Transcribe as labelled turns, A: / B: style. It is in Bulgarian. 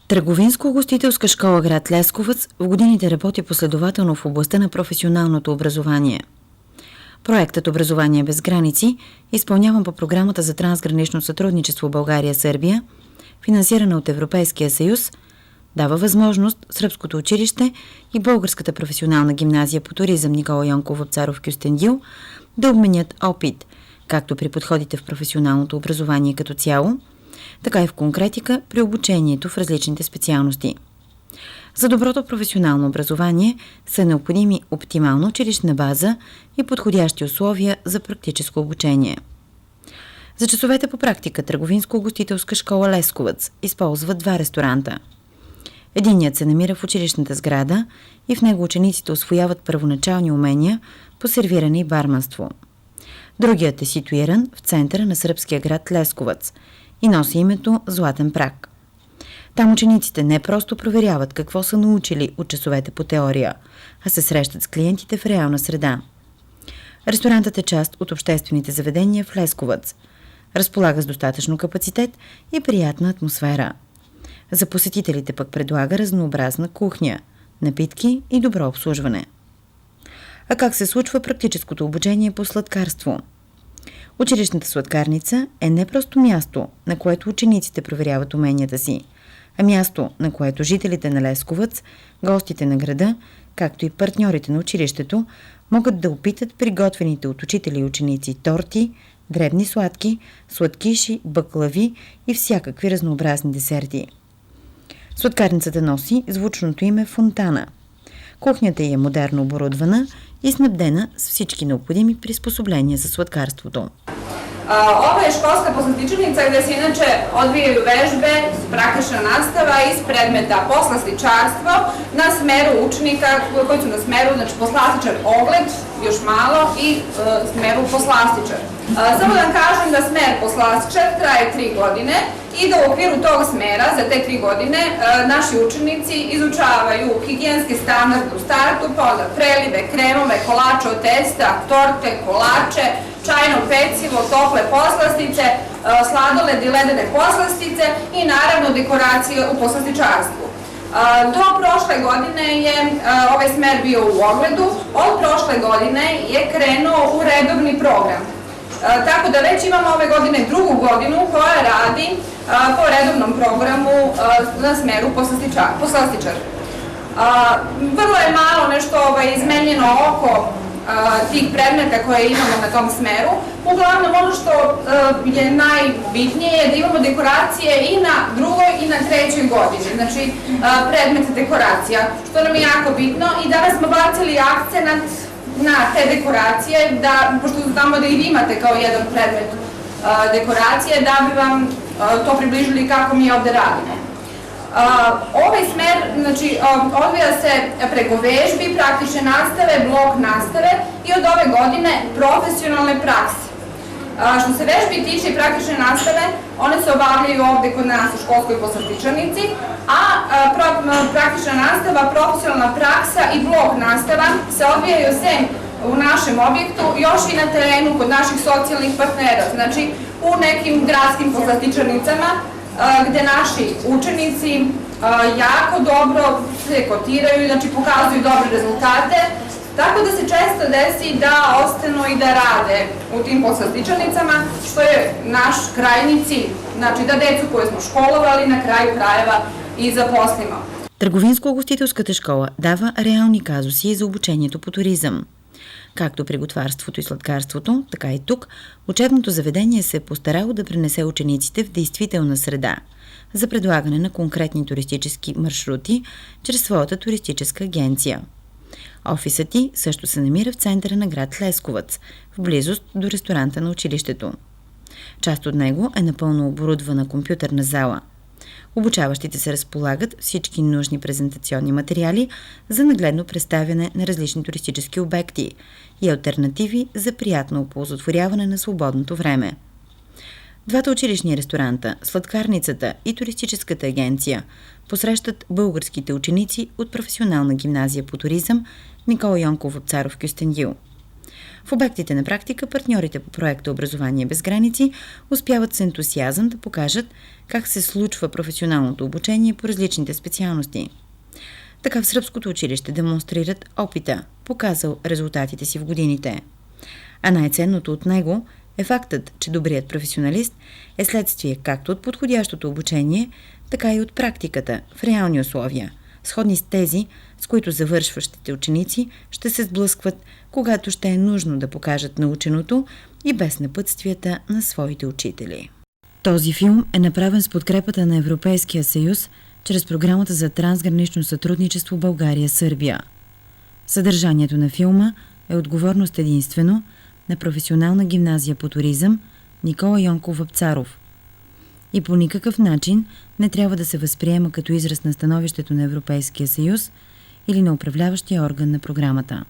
A: Търговинско-гостителска школа град Лесковец в годините работи последователно в областта на професионалното образование. Проектът "Образование без граници", изпълняван по програмата за трансгранично сътрудничество България-Сърбия, финансирана от Европейския съюз, дава възможност Сръбското училище и Българската професионална гимназия по туризъм Никола Йонков Вапцаров Кюстендил да обменят опит, както при подходите в професионалното образование като цяло, така и в конкретика при обучението в различните специалности. За доброто професионално образование са необходими оптимална училищна база и подходящи условия за практическо обучение. За часовете по практика Търговинско-гостителска школа Лесковец използва 2 ресторанта. Единият се намира в училищната сграда и в него учениците усвояват първоначални умения по сервиране и барманство. Другият е ситуиран в центъра на сръбския град Лесковец и носи името "Златен праг". Там учениците не просто проверяват какво са научили от часовете по теория, а се срещат с клиентите в реална среда. Ресторантът е част от обществените заведения в Лесковец. Разполага с достатъчно капацитет и приятна атмосфера. За посетителите пък предлага разнообразна кухня, напитки и добро обслужване. А как се случва практическото обучение по сладкарство? Училищната сладкарница е не просто място, на което учениците проверяват уменията си, а място, на което жителите на Лесковец, гостите на града, както и партньорите на училището, могат да опитат приготвените от учители и ученици торти, дребни сладки, сладкиши, баклави и всякакви разнообразни десерти. Сладкарницата носи звучното име "Фонтана". Кухнята й е модерно оборудвана и снабдена с всички необходими приспособления за сладкарството.
B: Ovo je školska poslastičarnica gde se inače odvijaju vežbe, praktična nastava iz predmeta poslastičarstvo na smeru učenika koji su na smeru, znači poslastičar ogled, još malo, i smeru poslastičar. Samo da vam kažem da smer poslastičar traje 3 godine i da u okviru tog smera za te 3 godine naši učenici izučavaju higijenske standarde u startu, pa onda prelive, kremove, kolače od testa, torte, kolače, čajno pecivo, tople poslastice, sladoled i ledene poslastice i naravno dekoracije u poslastičarstvu. Do prošle godine je ovaj smer bio u ogledu, od prošle godine je krenuo u redovni program. Tako da već imamo ove godine 2. godinu koja radi po redovnom programu na smeru poslastičar. Vrlo je malo nešto izmenjeno oko tih predmeta koje imamo na tom smeru. Uglavnom ono što je najbitnije je da imamo dekoracije i na 2. i na 3. godini, znači predmet dekoracija, što nam je jako bitno, i danas smo bacili akcenat na te dekoracije, pošto znamo da i vi imate kao jedan predmet dekoracije, da bi vam to približili kako mi ovde radimo. Ovaj smer, znači, odvija se preko vežbi, praktične nastave, blok nastave i od ove godine profesionalne prakse. Što se vežbi tiče i praktične nastave, one se obavljaju ovde kod nas u školskoj poslastičarnici, a praktična nastava, profesionalna praksa i blok nastava se odvijaju sem u našem objektu, još i na terenu kod naših socijalnih partnera, znači u nekim gradskim poslastičarnicama, gde naši učenici jako dobro se kotiraju, znači pokazuju dobre rezultate, tako da se često desi da ostanu i da rade u tim poslastičarnicama, što je naš krajnji cilj, znači da decu koje smo školovali na kraju krajeva и запослимо.
A: Търговинско-гостителската школа дава реални казуси за обучението по туризъм. Както при готварството и сладкарството, така и тук учебното заведение се е постарало да пренесе учениците в действителна среда за предлагане на конкретни туристически маршрути чрез своята туристическа агенция. Офисът ти също се намира в центъра на град Лесковец, в близост до ресторанта на училището. Част от него е напълно оборудвана компютърна зала. Обучаващите се разполагат всички нужни презентационни материали за нагледно представяне на различни туристически обекти и алтернативи за приятно оползотворяване на свободното време. Двата училищни ресторанта, сладкарницата и туристическата агенция посрещат българските ученици от професионална гимназия по туризъм Никола Йонков Вапцаров Кюстендил. В обектите на практика партньорите по проекта Образование без граници успяват с ентусиазъм да покажат как се случва професионалното обучение по различните специалности. Така в Сръбското училище демонстрират опита, показал резултатите си в годините. А най-ценното от него е фактът, че добрият професионалист е следствие както от подходящото обучение, така и от практиката в реални условия, сходни с тези, с които завършващите ученици ще се сблъскват, когато ще е нужно да покажат наученото и без напътствията на своите учители. Този филм е направен с подкрепата на Европейския съюз чрез програмата за трансгранично сътрудничество България-Сърбия. Съдържанието на филма е отговорност единствено на Професионална гимназия по туризъм Никола Йонков Вапцаров и по никакъв начин не трябва да се възприема като израз на становището на Европейския съюз или на управляващия орган на програмата.